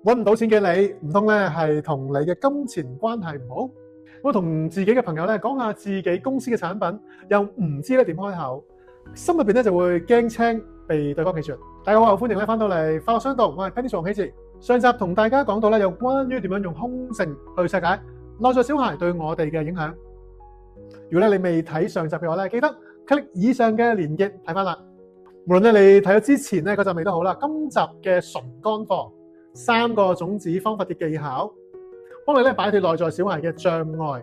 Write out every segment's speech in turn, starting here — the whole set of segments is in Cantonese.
揾唔到錢嘅你，唔通咧係同你嘅金錢關係唔好？我同自己嘅朋友咧講下自己公司嘅產品，又唔知咧點開口，心入邊咧就會驚青被對方拒絕。大家好，歡迎咧翻到嚟快樂商道，我係 Penny 黃喜哲。上集同大家講到咧有關於點樣用空性去拆解內在小孩對我哋嘅影響。如果咧你未睇上集嘅話咧，記得 click 以上嘅連結睇翻啦。無論咧你睇咗之前咧嗰集未都好啦，今集嘅純乾貨3個種子方法嘅技巧，幫你咧擺脫內在小孩嘅障礙，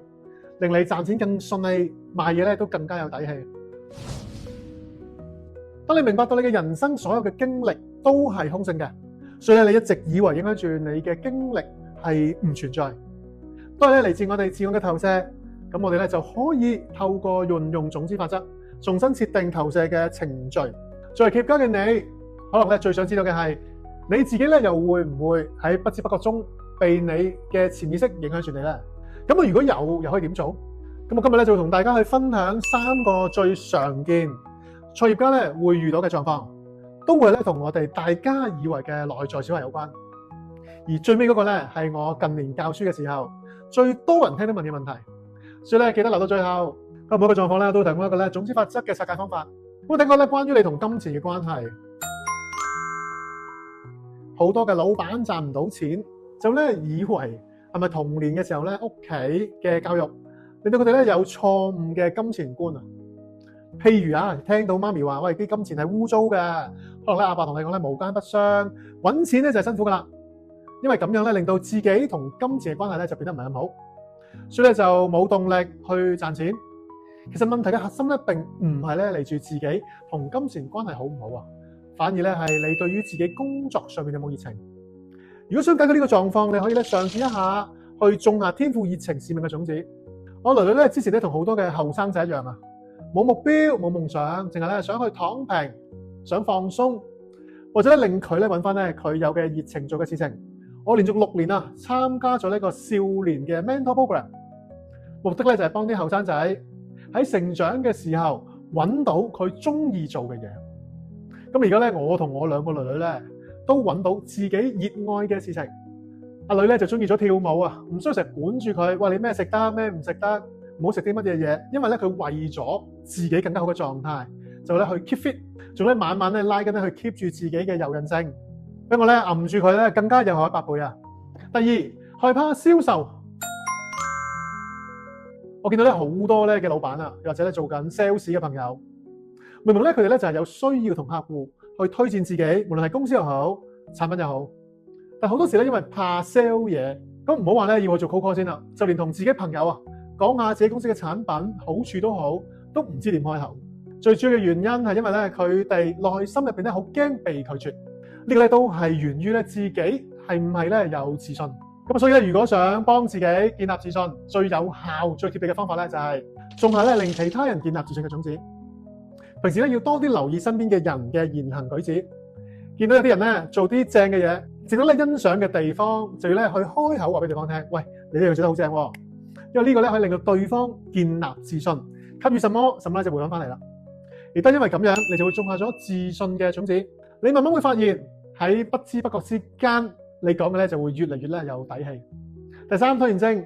令你賺錢更順利，賣嘢咧都更加有底氣。當你明白到你嘅人生所有嘅經歷都係空性嘅，所以咧你一直以為影響住你嘅經歷係唔存在，都係咧嚟自我哋自我嘅投射。咁我哋咧就可以透過運用種子法則，重新設定投射嘅程序。作為企業家嘅你，可能咧最想知道嘅係你自己咧又會唔會喺不知不覺中被你嘅潛意識影響住你咧？咁如果有，又可以點做？咁我今日咧就會同大家去分享3個最常見創業家咧會遇到嘅狀況，都會咧同我哋大家以為嘅內在小孩有關。而最尾嗰個咧係我近年教書嘅時候最多人聽到問嘅問題，所以咧記得留到最後。咁每一個狀況咧都提供一個咧種子法則嘅拆解方法。咁我聽過咧關於你同金錢嘅關係，好多嘅老闆賺唔到錢，就咧以為係咪童年嘅時候咧屋企嘅教育令到佢哋咧有錯誤嘅金錢觀啊？譬如啊，聽到媽咪話喂啲金錢係污糟嘅，可能咧阿爸同你講咧無奸不商，揾錢咧就係辛苦噶啦。因為咁樣咧令到自己同金錢嘅關係咧就變得唔係咁好，所以咧就冇動力去賺錢。其實問題嘅核心咧並唔係咧嚟自自己同金錢關係好唔好啊，反而咧係你對於自己工作上面有冇熱情。如果想解決呢個狀況，你可以咧嘗試一下去種下天賦熱情使命嘅種子。我囡囡咧之前咧同好多嘅後生仔一樣啊，冇目標冇夢想，淨係咧想去躺平，想放鬆，或者咧令佢咧揾翻咧佢有嘅熱情做嘅事情。我連續6年啊參加咗呢個少年嘅 mentor program， 目的咧就係幫啲後生仔喺成長嘅時候揾到佢中意做嘅嘢。咁而家咧我同我2個囡囡咧都揾到自己熱愛嘅事情。阿女咧就中意咗跳舞啊，唔需要成日管住佢，話你咩食得咩唔食得，唔好食啲乜嘢嘢，因為咧佢為咗自己更加好嘅狀態，就咧去 keep fit， 仲咧晚晚咧拉筋咧去 keep 住自己嘅柔韌性，俾我咧揞住佢咧更加有效100倍啊！第2，害怕銷售。我見到咧好多咧嘅老闆啊，或者咧做緊 sales 嘅朋友，明明咧佢哋咧就係有需要同客戶去推薦自己，無論係公司又好，產品又好，但好多時咧因為怕 sell 嘢，咁唔好話咧要去做 cold call 先啦，就連同自己朋友啊講下自己公司嘅產品好處都好，都唔知點開口。最主要嘅原因係因為咧佢哋內心入邊咧好驚被拒絕，呢個咧都係源於咧自己係唔係咧有自信。咁所以咧，如果想幫自己建立自信，最有效、最貼地嘅方法咧，就係種下咧令其他人建立自信嘅種子。平時咧要多啲留意身邊嘅人嘅言行舉止，見到有啲人咧做啲正嘅嘢，值得咧欣賞嘅地方，就要咧去開口話俾對方聽，喂，你呢樣做得好正喎！因為呢個咧可以令到對方建立自信，給予什麼，什麼就回返翻嚟啦。亦都因為咁樣，你就會種下咗自信嘅種子。你慢慢會發現喺不知不覺之間，你講嘅咧就會越嚟越咧有底氣。第3，拖延症。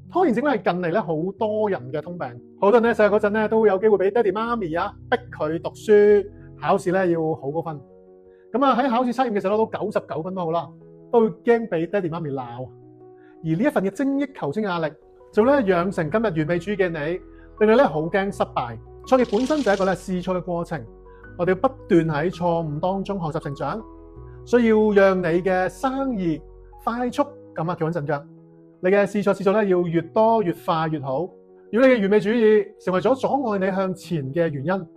拖延症咧係近嚟咧好多人嘅通病。好多人咧細個嗰陣咧都有機會俾爹哋媽咪啊逼佢讀書，考試咧要好高分。咁啊喺考試測驗嘅時候攞到99分都好啦，都會驚俾爹哋媽咪鬧。而呢一份嘅精益求精嘅壓力，就咧養成今日完美主義嘅你，令你咧好驚失敗。創業本身就係一個咧試錯嘅過程，我哋要不斷喺錯誤當中學習成長。需要讓你嘅生意快速咁企穩陣腳，你嘅試錯咧要越多越快越好。如果你嘅完美主義成為咗阻礙你向前嘅原因，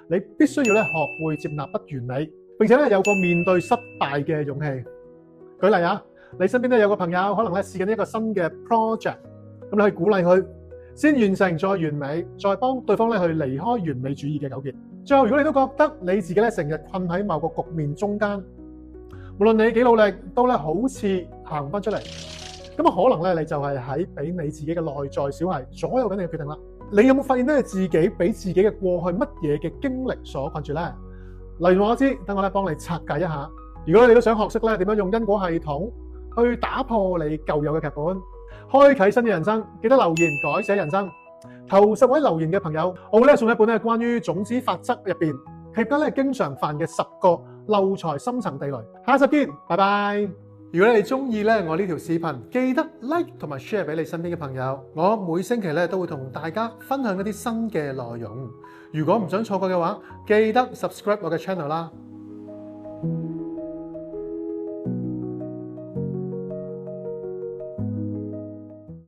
你必須要咧學會接納不完美，並且咧有個面對失敗嘅勇氣。舉例啊，你身邊咧有個朋友可能咧試緊一個新嘅 project， 咁你去鼓勵佢先完成再完美，再幫對方咧去離開完美主義嘅糾結。最後，如果你都覺得你自己咧成日困喺某個局面中間，無論你幾努力，都咧好似行唔翻出嚟，咁可能咧你就係喺俾你自己嘅內在小孩左右緊你嘅決定啦。你有冇發現咧自己俾自己嘅過去乜嘢嘅經歷所困住咧？例如我知，等我咧幫你拆解一下，如果你都想學識咧點樣用因果系統去打破你舊有嘅劇本，開啟新嘅人生，記得留言改寫人生。頭10位留言嘅朋友，我會送一本關於種子法則入邊企業家經常犯嘅10個漏財深層地雷。下集見，拜拜。如果你中意我呢條視頻，記得 like 同埋 share 俾你身邊嘅朋友。我每星期都會同大家分享一啲新嘅內容。如果唔想錯過嘅話，記得 subscribe 我嘅 channel 啦。